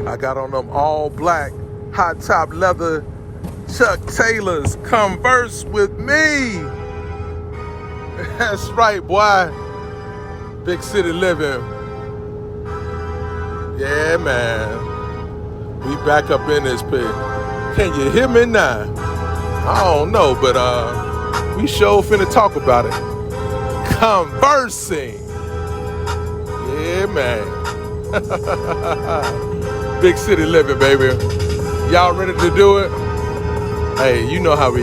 I got on them all black, hot top leather Chuck Taylors. Converse with me. That's right, boy. Big city living. Yeah, man. We back up in this pig. Can you hear me now? I don't know, but we sure finna talk about it. Conversing. Yeah, man. Big city living, baby. Y'all ready to do it? Hey, you know how we...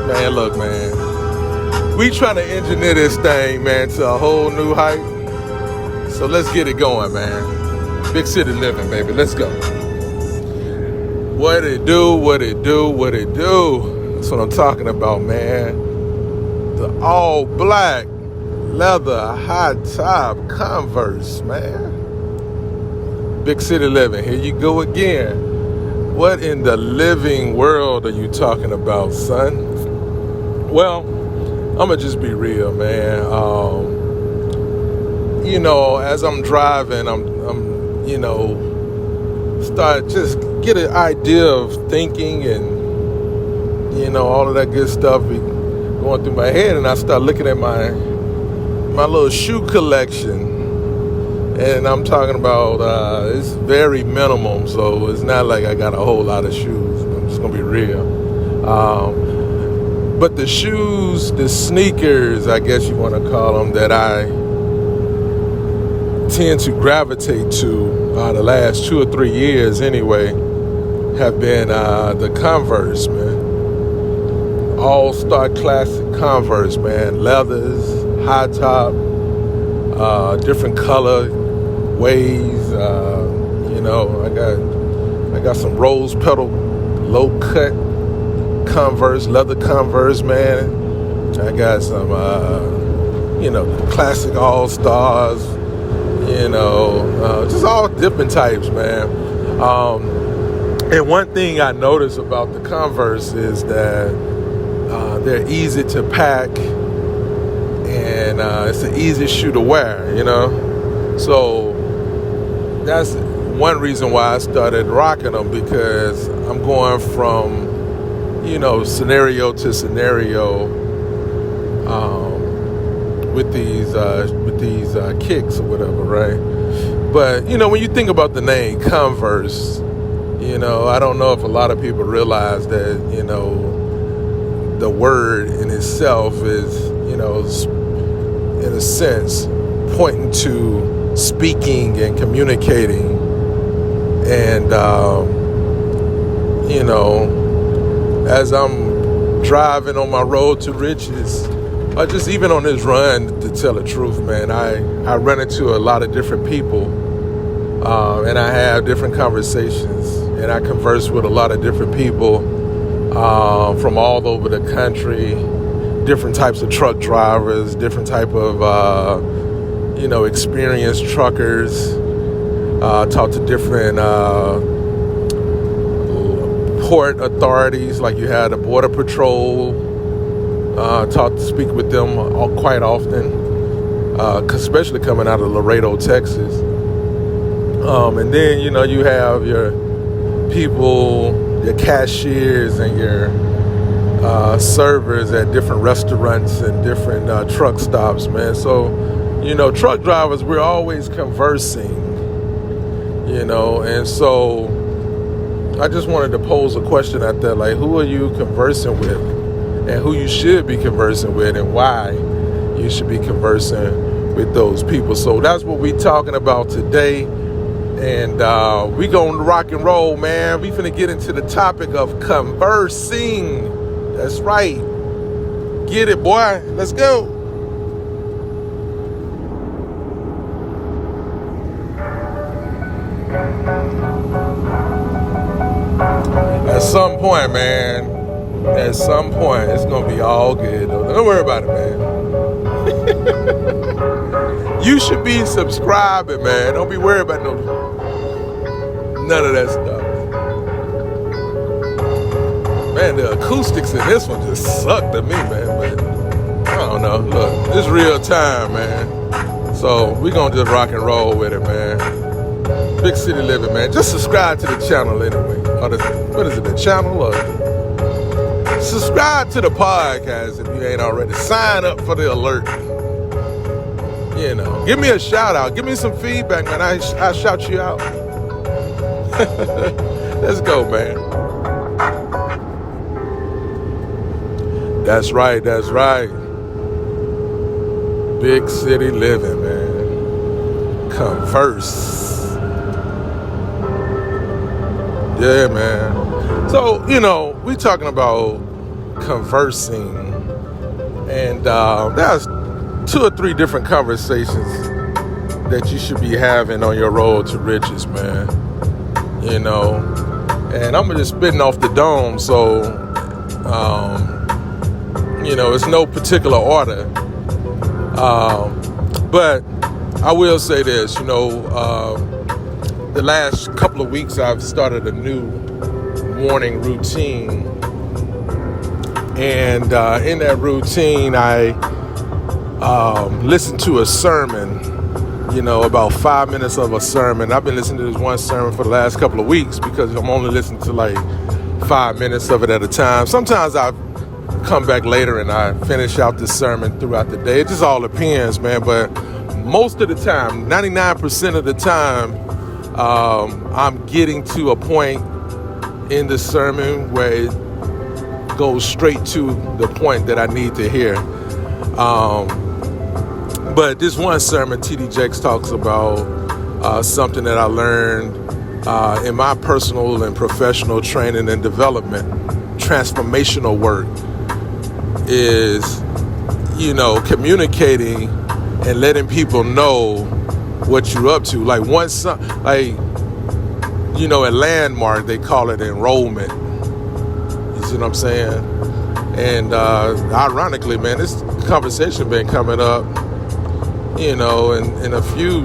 Man, look, man. We trying to engineer this thing, man, to a whole new height. So let's get it going, man. Big city living, baby. Let's go. What it do, what it do, what it do. That's what I'm talking about, man. The all black leather high top Converse, man. Big city living. Here you go again. What in the living world are you talking about, son? Well, I'm gonna just be real, man. You know, as I'm driving, I'm you know, start just get an idea of thinking and, you know, all of that good stuff going through my head, and I start looking at my little shoe collection. And I'm talking about, it's very minimum, so it's not like I got a whole lot of shoes. I'm just gonna be real. But the shoes, the sneakers, I guess you want to call them, that I tend to gravitate to the last 2 or 3 years anyway, have been the Converse, man. All-star classic Converse, man. Leathers, high top, different color ways. You know, I got some rose petal, low cut Converse, leather Converse, man. I got some, you know, classic all-stars, you know, just all different types, man. And one thing I noticed about the Converse is that they're easy to pack, and it's an easy shoe to wear, you know. So that's one reason why I started rocking them, because I'm going from, you know, scenario to scenario with these kicks or whatever, right? But, you know, when you think about the name Converse, you know, I don't know if a lot of people realize that, you know, the word in itself is, you know, in a sense, pointing to speaking and communicating. And, you know, as I'm driving on my road to riches, or just even on this run, to tell the truth, man, I run into a lot of different people, and I have different conversations, and I converse with a lot of different people from all over the country, different types of truck drivers, different type of, you know, experienced truckers, talk to different port authorities, like you had a border patrol, speak with them quite often, especially coming out of Laredo, Texas. And then, you know, you have your people, your cashiers and your servers at different restaurants and different truck stops, man. So, you know, truck drivers, we're always conversing, you know, and so I just wanted to pose a question out there, like, who are you conversing with, and who you should be conversing with, and why you should be conversing with those people. So that's what we're talking about today. And we gonna rock and roll, man. We finna get into the topic of conversing. That's right. Get it, boy. Let's go. At some point, man, at some point, it's gonna be all good. Don't worry about it, man. You should be subscribing, man. Don't be worried about none of that stuff. Man, the acoustics in this one just suck to me, man. But I don't know. Look, it's real time, man. So we gonna just rock and roll with it, man. Big City Living, man. Just subscribe to the channel anyway. Or what is it, the channel? Or subscribe to the podcast if you ain't already. Sign up for the alert. You know, give me a shout out. Give me some feedback, man. I shout you out. Let's go, man. That's right. That's right. Big City Living, man. Converse. Yeah, man. So, you know, we talking about conversing. And there's 2 or 3 different conversations that you should be having on your road to riches, man. You know, and I'm just spitting off the dome, so you know, it's no particular order. But I will say this, you know, the last couple of weeks I've started a new morning routine, and in that routine I listen to a sermon, you know, about 5 minutes of a sermon. I've been listening to this one sermon for the last couple of weeks because I'm only listening to like 5 minutes of it at a time. Sometimes I come back later and I finish out the sermon throughout the day. It just all depends, man. But most of the time, 99% of the time, I'm getting to a point in the sermon where it goes straight to the point that I need to hear. But this one sermon, T.D. Jakes talks about something that I learned in my personal and professional training and development. Transformational work is, you know, communicating and letting people know what you're up to. Like once, like, you know, at Landmark, they call it enrollment. You see what I'm saying? And ironically, man, this conversation been coming up, you know, in a few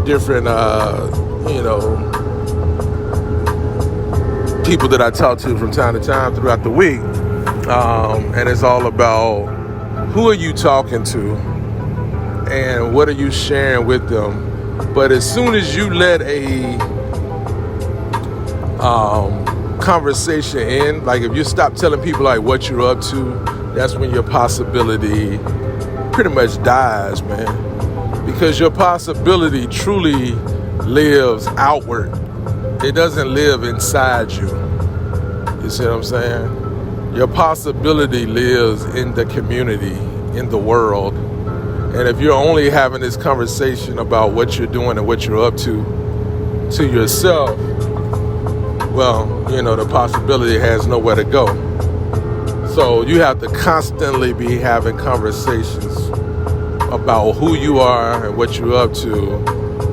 different, you know, people that I talk to from time to time throughout the week. And it's all about who are you talking to and what are you sharing with them. But as soon as you let a conversation in, like if you stop telling people like what you're up to, that's when your possibility pretty much dies, man. Because your possibility truly lives outward. It doesn't live inside you. You see what I'm saying? Your possibility lives in the community, in the world. And if you're only having this conversation about what you're doing and what you're up to yourself, well, you know, the possibility has nowhere to go. So you have to constantly be having conversations about who you are and what you're up to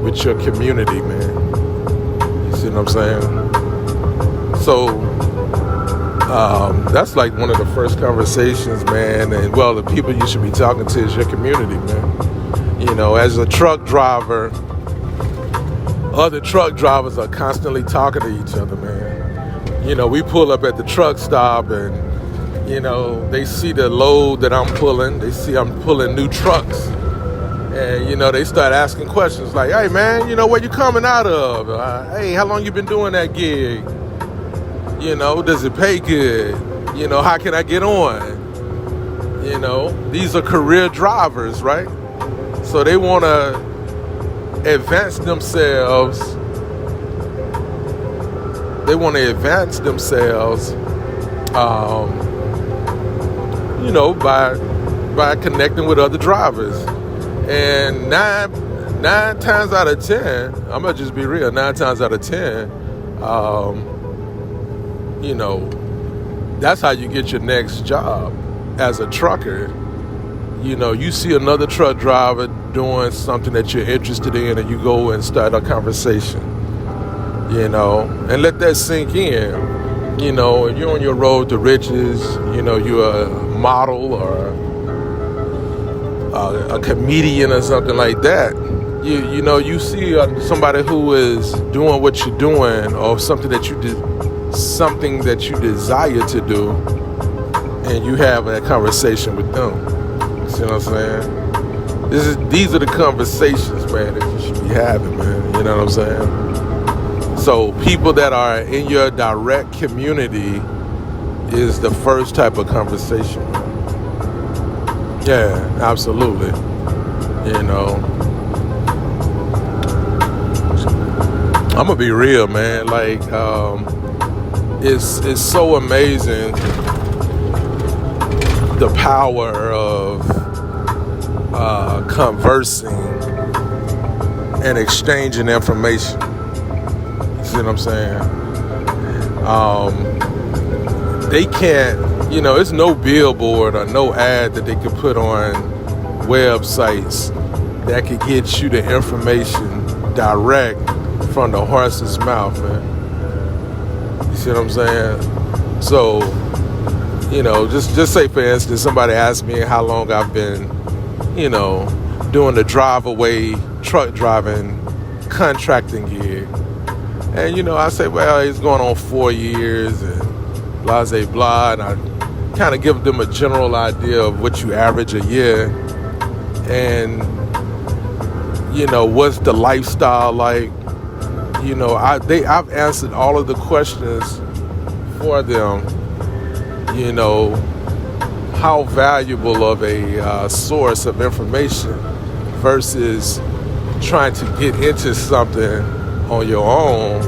with your community, man. You see what I'm saying? So that's like one of the first conversations, man. And well, the people you should be talking to is your community, man. You know, as a truck driver, other truck drivers are constantly talking to each other, man. You know, we pull up at the truck stop and, you know, they see the load that I'm pulling. They see I'm pulling new trucks. And, you know, they start asking questions like, hey, man, you know, where you coming out of? Hey, how long you been doing that gig? You know, does it pay good? You know, how can I get on? You know, these are career drivers, right? So they want to advance themselves. They want to advance themselves, you know, by connecting with other drivers. And nine times out of 10, I'm going to just be real, 9 times out of 10, you know, that's how you get your next job as a trucker. You know, you see another truck driver doing something that you're interested in and you go and start a conversation, you know, and let that sink in. You know, if you're on your road to riches, you know, you're a model or a comedian or something like that. You know, you see somebody who is doing what you're doing or something that you desire to do, and you have that conversation with them. You see what I'm saying? These are the conversations, man, that you should be having, man. You know what I'm saying? So people that are in your direct community is the first type of conversation. Yeah, absolutely. You know, I'm gonna be real, man. Like, it's so amazing the power of conversing and exchanging information. You see what I'm saying? They can't, it's no billboard or no ad that they could put on websites that could get you the information direct from the horse's mouth, man. You see what I'm saying? So, just say, for instance, somebody asked me how long I've been, doing the drive-away truck driving contracting gig. And, I say, well, it's going on 4 years and blah, blah, blah. And I kind of give them a general idea of what you average a year. And, what's the lifestyle like? I've answered all of the questions for them. How valuable of a source of information versus trying to get into something on your own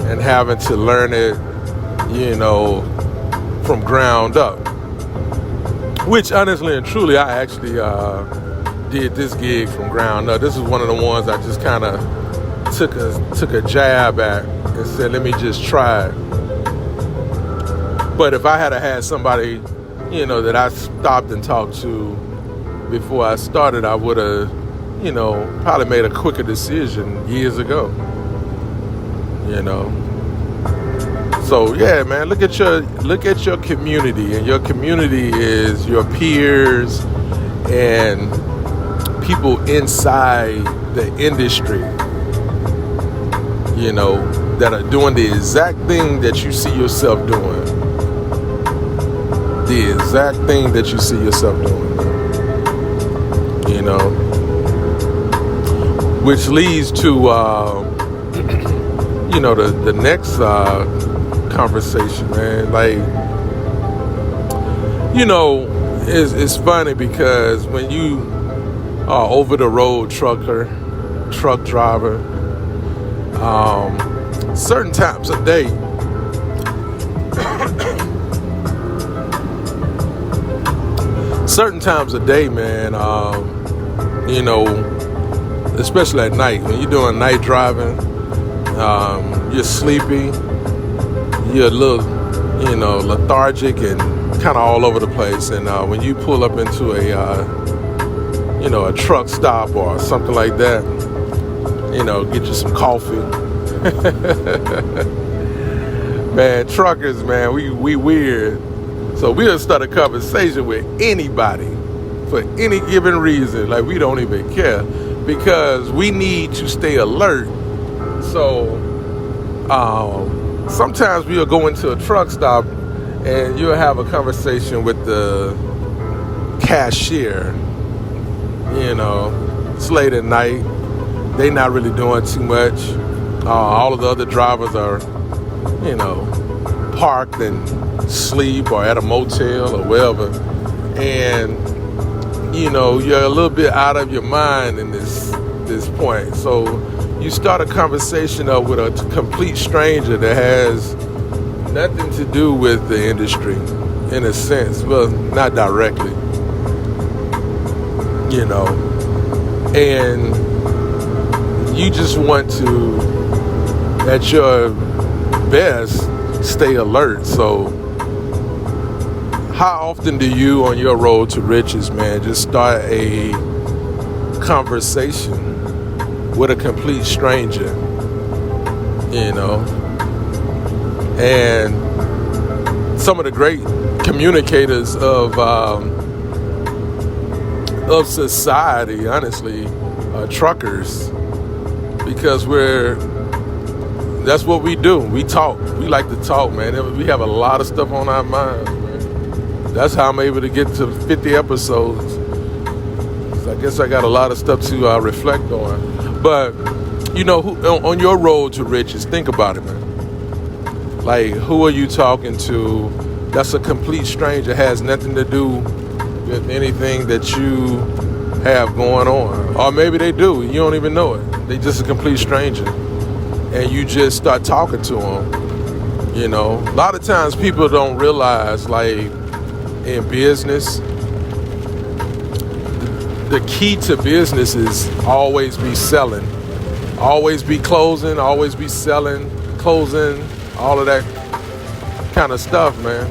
and having to learn it, from ground up. Which, honestly and truly, I actually did this gig from ground up. This is one of the ones I just kind of took a jab at and said, let me just try it. But if I had somebody, that I stopped and talked to before I started, I would have, probably made a quicker decision years ago. So yeah, man, look at your community, and your community is your peers and people inside the industry, that are doing the exact thing that you see yourself doing. The exact thing that you see yourself doing. Which leads to, the next conversation, man. Like, it's funny because when you are over the road truck driver, certain times a day, man, especially at night, when you're doing night driving, you're sleepy, you're a little, lethargic and kind of all over the place. And when you pull up into a truck stop or something like that, get you some coffee. Man, truckers, man, we weird. So we'll start a conversation with anybody for any given reason. Like, we don't even care because we need to stay alert. So sometimes we'll go into a truck stop and you'll have a conversation with the cashier. It's late at night. They not really doing too much. All of the other drivers are, parked and sleep or at a motel or wherever. And, you're a little bit out of your mind in this point. So you start a conversation up with a complete stranger that has nothing to do with the industry, in a sense. Well, not directly, and you just want to, at your best, stay alert. So how often do you, on your road to riches, man, just start a conversation with a complete stranger, and some of the great communicators of society, honestly, are truckers, because that's what we do. We talk. We like to talk, man. We have a lot of stuff on our minds, man. That's how I'm able to get to 50 episodes. So I guess I got a lot of stuff to reflect on. But You know, on your road to riches, think about it, man. Like, who are you talking to that's a complete stranger, has nothing to do with anything that you have going on? Or maybe they do, you don't even know it. They just a complete stranger. And you just start talking to them. You know, a lot of times people don't realize, like, in business, the key to business is always be selling. Always be closing, always be selling, closing, all of that kind of stuff, man.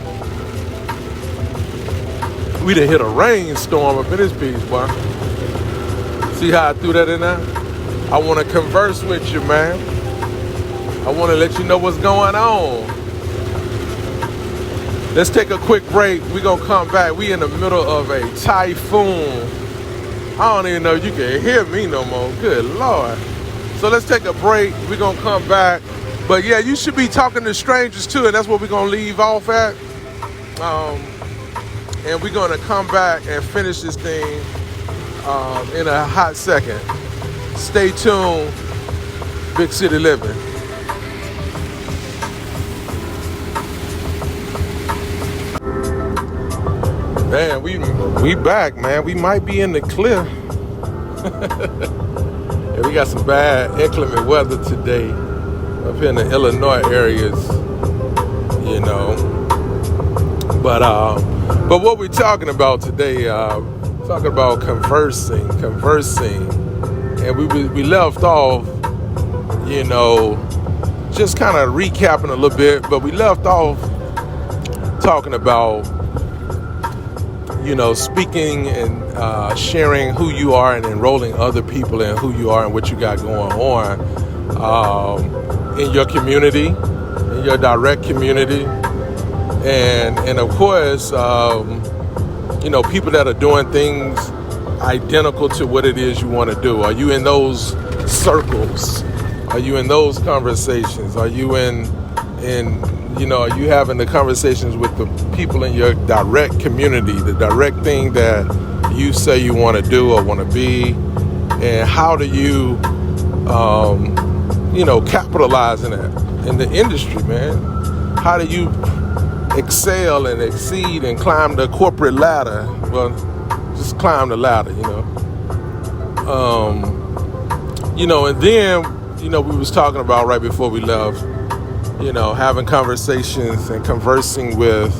We done hit a rainstorm up in this piece, boy. See how I threw that in there? I want to converse with you, man. I want to let you know what's going on. Let's take a quick break. We're going to come back. We in the middle of a typhoon. I don't even know if you can hear me no more. Good Lord. So let's take a break. We're going to come back. But yeah, you should be talking to strangers too, and that's what we're going to leave off at. And we're going to come back and finish this thing in a hot second. Stay tuned. Big City Living. Man, we back, man. We might be in the clear. And we got some bad inclement weather today up here in the Illinois areas, you know. But what we're talking about today, talking about conversing, and we left off, you know, just kind of recapping a little bit, but we left off talking about, you know, speaking and sharing who you are and enrolling other people in who you are and what you got going on in your community, in your direct community. And of course, you know, people that are doing things identical to what it is you want to do. Are you in those circles? Are you in those conversations? Are you in you know, are you having the conversations with the people in your direct community, the direct thing that you say you want to do or want to be? And how do you, you know, capitalize in that, in the industry, man? How do you excel and exceed and climb the corporate ladder? Well, just climb the ladder, you know. You know, and then, you know, we was talking about right before we left, you know, having conversations and conversing with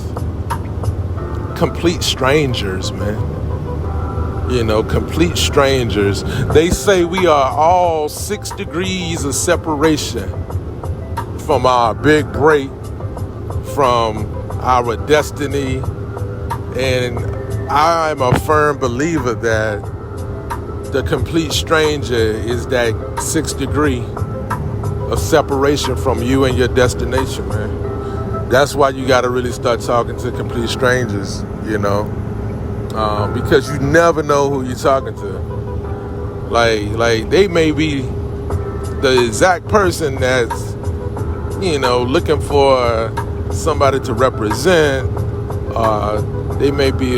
complete strangers, man. You know, complete strangers. They say we are all 6 degrees of separation from our big break, from our destiny. And I'm a firm believer that the complete stranger is that 6th degree of separation from you and your destination, man. That's why you got to really start talking to complete strangers, you know, because you never know who you're talking to. Like they may be the exact person that's, you know, looking for somebody to represent. They may be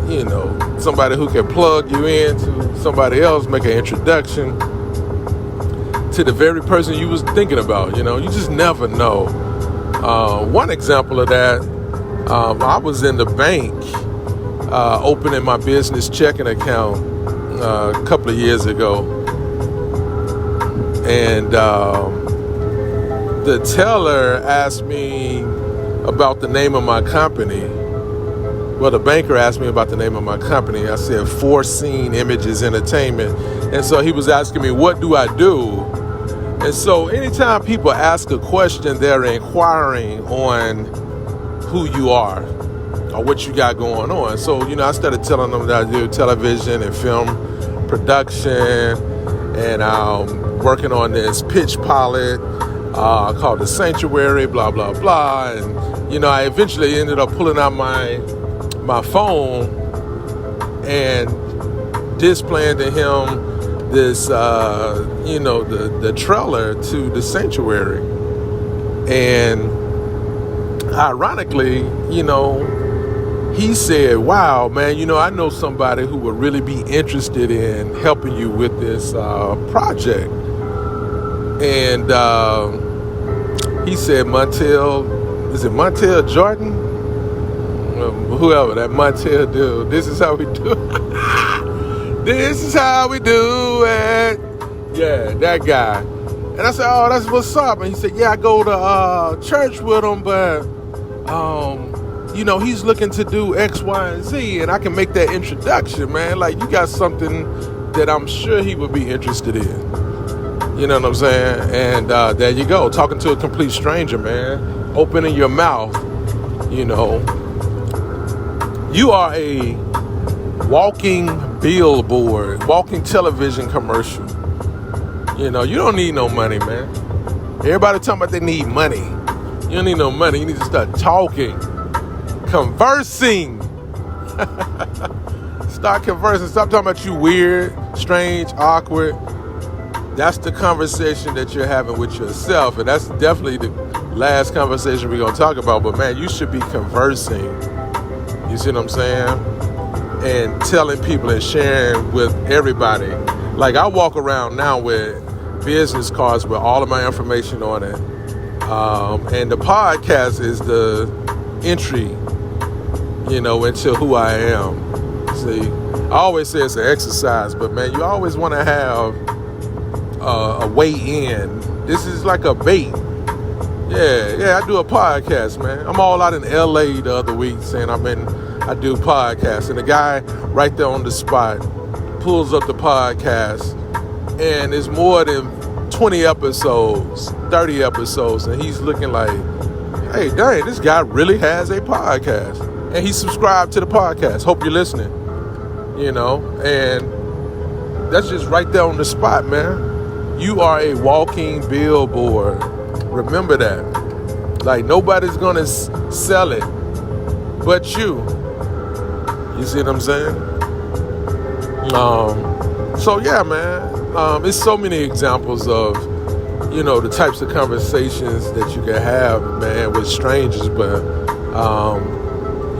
you know, somebody who can plug you into somebody else, make an introduction to the very person you was thinking about. You know, you just never know. One example of that, I was in the bank opening my business checking account a couple of years ago, and the teller asked me about the name of my company. Well, the banker asked me about the name of my company. I said Foreseen Images Entertainment. And so he was asking me, what do I do? And so anytime people ask a question, they're inquiring on who you are or what you got going on. So, you know, I started telling them that I do television and film production, and I'm working on this pitch pilot called The Sanctuary, blah, blah, blah. And, you know, I eventually ended up pulling out my phone and displaying to him this, you know, the trailer to The Sanctuary. And ironically, you know, he said, wow, man, you know, I know somebody who would really be interested in helping you with this project. And he said, is it Montel Jordan? Whoever, that Montel dude. This is how we do it. This is how we do it. Yeah, that guy. And I said, oh, that's what's up. And he said, yeah, I go to church with him, but, he's looking to do X, Y, and Z, and I can make that introduction, man. Like, you got something that I'm sure he would be interested in. You know what I'm saying? And there you go, talking to a complete stranger, man. Opening your mouth, You are a walking billboard, walking television commercial. You don't need no money, man. Everybody talking about they need money. You don't need no money. You need to start talking, conversing. Start conversing. Stop talking about you weird, strange, awkward. That's the conversation that you're having with yourself. And that's definitely the last conversation we're going to talk about. But, man, you should be conversing. You see what I'm saying? And telling people and sharing with everybody. Like, I walk around now with business cards with all of my information on it. And the podcast is the entry, into who I am. See, I always say it's an exercise, but, man, you always want to have a way in. This is like a bait. Yeah, I do a podcast, man. I'm all out in LA the other week saying I do podcasts. And the guy right there on the spot pulls up the podcast, and it's more than 20 episodes, 30 episodes, and he's looking like, hey, dang, this guy really has a podcast. And he subscribed to the podcast. Hope you're listening. And that's just right there on the spot, man. You are a walking billboard. Remember that. Like, nobody's going to sell it but you. You see what I'm saying? So, yeah, man. It's so many examples of, the types of conversations that you can have, man, with strangers. But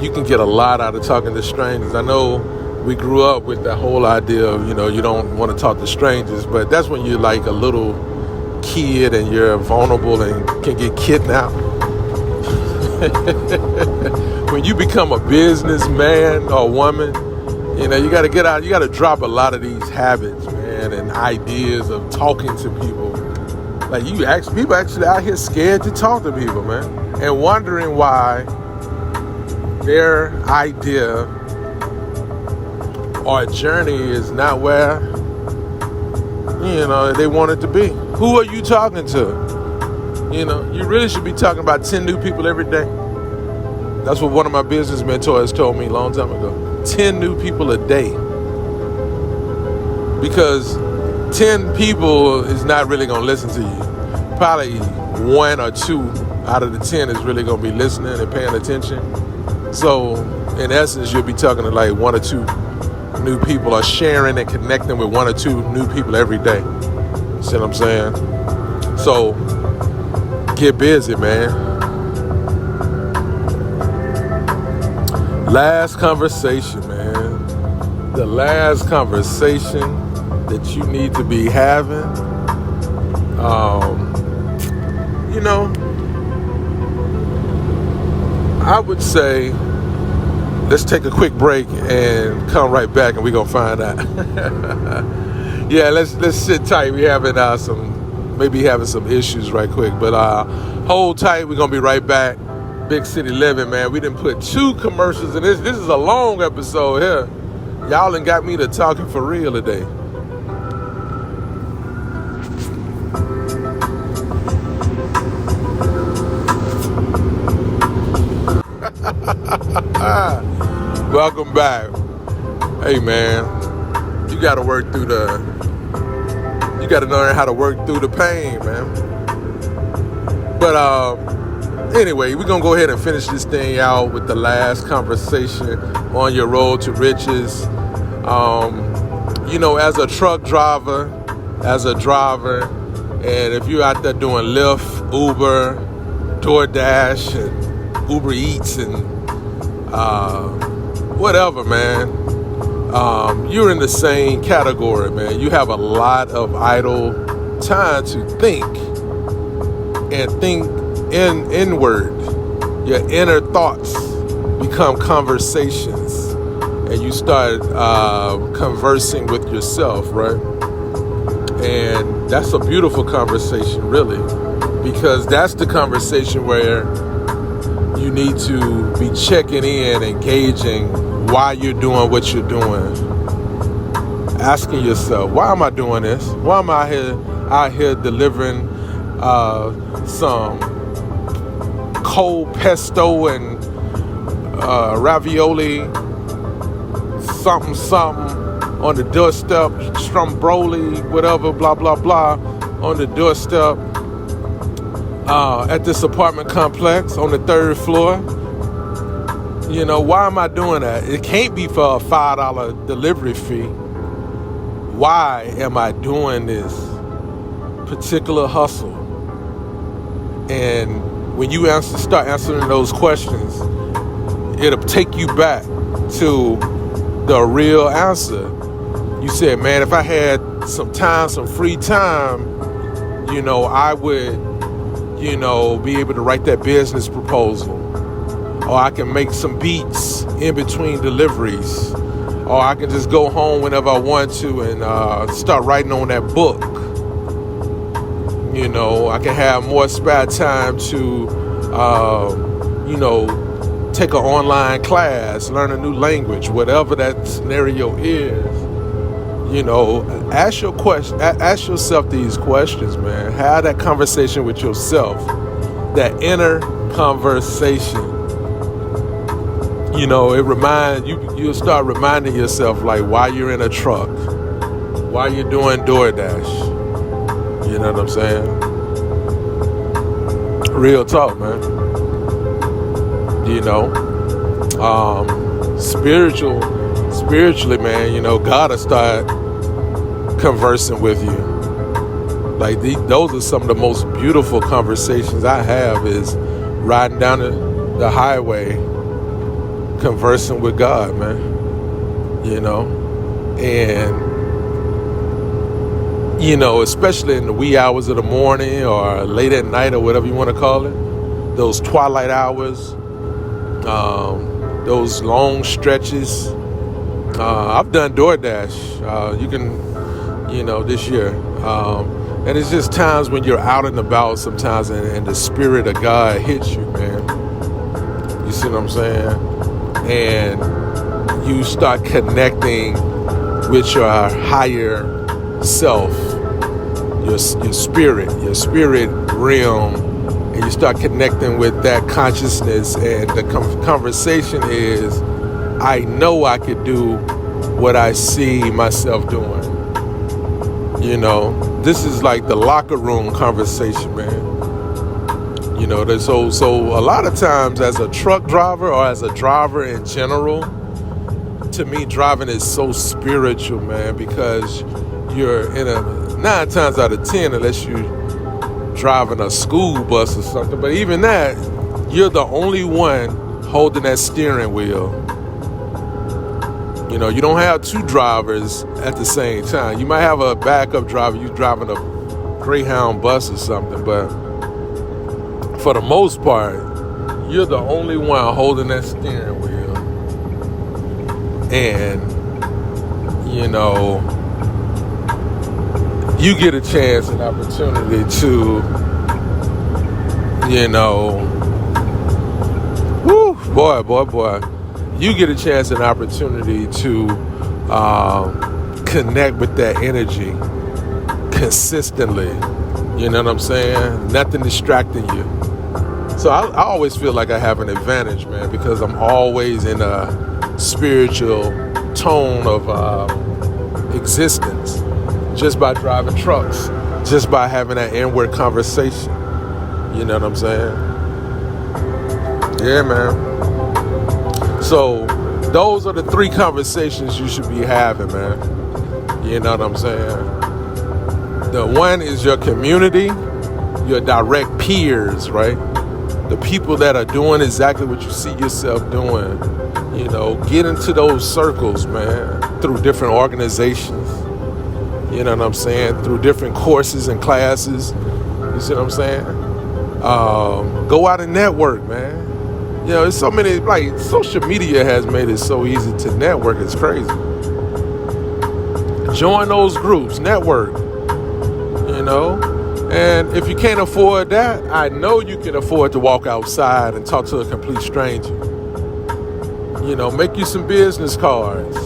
you can get a lot out of talking to strangers. I know we grew up with that whole idea of, you don't want to talk to strangers. But that's when you're like a little kid and you're vulnerable and can get kidnapped. When you become a businessman or woman, you got to get out. You got to drop a lot of these habits, man, and ideas of talking to people. Like, people actually out here scared to talk to people, man, and wondering why their idea or journey is not where they want it to be. Who are you talking to? You really should be talking about 10 new people every day. That's what one of my business mentors told me a long time ago. 10 new people a day. Because 10 people is not really going to listen to you. Probably 1 or 2 out of the 10 is really going to be listening and paying attention. So, in essence, you'll be talking to like 1 or 2 new people, or sharing and connecting with 1 or 2 new people every day. See what I'm saying? So, get busy, man. Last conversation, man. The last conversation that you need to be having. I would say, let's take a quick break and come right back, and we're gonna find out. Yeah, let's sit tight. We having some issues right quick, but hold tight. We're gonna be right back. Big City Living, man. We done put 2 commercials in this. This is a long episode here. Y'all done got me to talking for real today. Welcome back. Hey, man, you gotta learn how to work through the pain, man. But anyway, we're gonna go ahead and finish this thing out with the last conversation on your road to riches. As a truck driver, and if you're out there doing Lyft, Uber, DoorDash, and Uber Eats, and whatever, man, you're in the same category, man. You have a lot of idle time to think and think inward, your inner thoughts become conversations, and you start conversing with yourself, right? And that's a beautiful conversation, really, because that's the conversation where you need to be checking in, engaging why you're doing what you're doing. Asking yourself, why am I doing this? Why am I out here delivering some cold pesto and ravioli, something on the doorstep, stromboli, whatever, blah, blah, blah, on the doorstep at this apartment complex on the 3rd floor? You know, why am I doing that? It can't be for a $5 delivery fee. Why am I doing this particular hustle? And when you start answering those questions, it'll take you back to the real answer. You said, man, if I had some time, some free time, you know, I would, you know, be able to write that business proposal. Or I can make some beats in between deliveries. Or I can just go home whenever I want to and start writing on that book. You know, I can have more spare time to, you know, take an online class, learn a new language, whatever that scenario is. You know, ask yourself these questions, man. Have that conversation with yourself, that inner conversation. You know, you'll start reminding yourself, like, why you're in a truck, why you're doing DoorDash. You know what I'm saying? Real talk, man. You know, spiritually, man, you know, God will start conversing with you. Like, those are some of the most beautiful conversations I have, is riding down the highway, conversing with God, man. You know, and, you know, especially in the wee hours of the morning or late at night or whatever you want to call it, those twilight hours, those long stretches. I've done DoorDash, you know, this year. And it's just times when you're out and about sometimes and the Spirit of God hits you, man. You see what I'm saying? And you start connecting with your higher self, your spirit realm, and you start connecting with that consciousness. And the conversation is, I know I could do what I see myself doing. You know, this is like the locker room conversation, man. You know, so a lot of times as a truck driver or as a driver in general, to me, driving is so spiritual, man, because you're in 9 times out of 10, unless you're driving a school bus or something, but even that, you're the only one holding that steering wheel. You know, you don't have 2 drivers at the same time. You might have a backup driver, you driving a Greyhound bus or something, but for the most part, you're the only one holding that steering wheel. And, you know, you get a chance and opportunity to, you know, boy. You get a chance and opportunity to connect with that energy consistently. You know what I'm saying? Nothing distracting you. So I always feel like I have an advantage, man, because I'm always in a spiritual tone of existence, just by driving trucks, just by having that inward conversation. You know what I'm saying? Yeah, man. So those are the 3 conversations you should be having, man. You know what I'm saying? The one is your community, your direct peers, right? The people that are doing exactly what you see yourself doing. You know, get into those circles, man, through different organizations. You know what I'm saying? Through different courses and classes. You see what I'm saying? Go out and network, man. You know, there's so many, like, social media has made it so easy to network. It's crazy. Join those groups, network, you know. And if you can't afford that, I know you can afford to walk outside and talk to a complete stranger. You know, make you some business cards.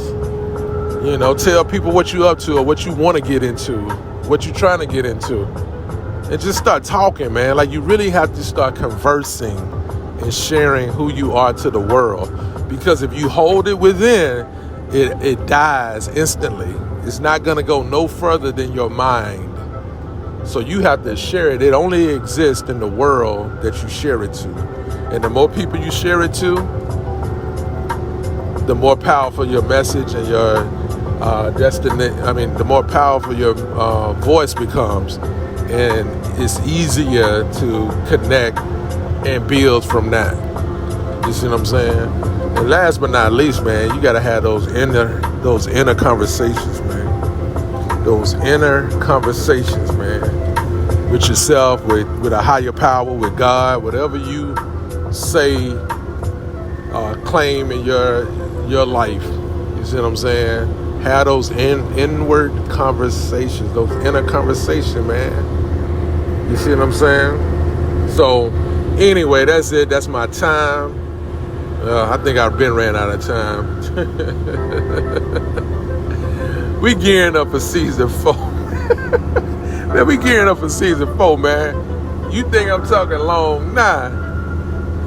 You know, tell people what you're up to or what you want to get into, what you're trying to get into. And just start talking, man. Like, you really have to start conversing and sharing who you are to the world. Because if you hold it within, it dies instantly. It's not going to go no further than your mind. So you have to share it. It only exists in the world that you share it to. And the more people you share it to, the more powerful your message and your destiny. The more powerful your voice becomes. And it's easier to connect and build from that. You see what I'm saying? And last but not least, man, you got to have those inner conversations, man. Those inner conversations, man, with yourself, with a higher power, with God, whatever you say, claim in your life. You see what I'm saying? Have those inward conversations, those inner conversations, man. You see what I'm saying? So anyway, that's it. That's my time. I think I've been ran out of time. We gearing up for season 4. Man, we gearing up for season 4, man. You think I'm talking long? Nah.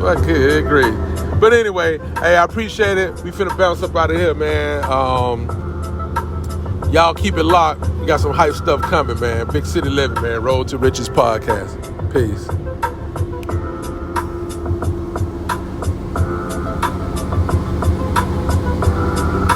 I could agree. But anyway, hey, I appreciate it. We finna bounce up out of here, man. Y'all keep it locked. We got some hype stuff coming, man. Big City Living, man. Road to Riches podcast. Peace.